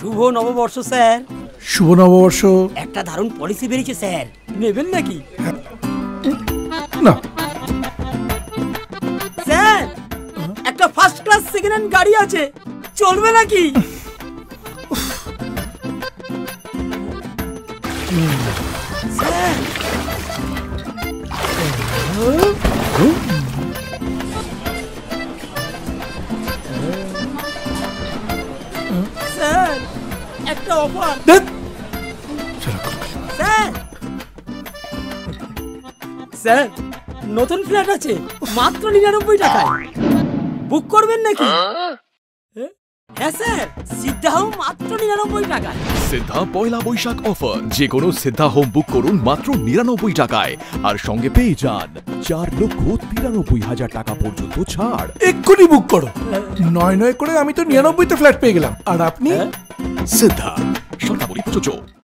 শুভ নববর্ষ স্যার। শুভ নববর্ষ। একটা দারুণ পলিসি বেরিয়েছে স্যার, নেবেন নাকি? না স্যার, একটা ফার্স্ট ক্লাস সেকেন্ড হ্যান্ড গাড়ি আছে, চলবে নাকি? স্যার, স্যার একটা অফার। স্যার স্যার নতুন ফ্ল্যাট আছে মাত্র 99 টাকায়, বুক করবেন নাকি? হ্যাঁ স্যার, সিদ্ধা হোম মাত্র 99 টাকায়। সিদ্ধা পয়লা বৈশাখ অফার, যে কোনো সিদ্ধা হোম বুক করুন মাত্র 99 টাকায়, আর সঙ্গে পেয়ে যান 4,93,000 টাকা পর্যন্ত ছাড়। এক্ষুনি বুক করো। নয় নয় করে আমি তো 99তে ফ্ল্যাট পেয়ে গেলাম, আর আপনি? সিদ্ধা, শর্তাবলী প্রযোজ্য।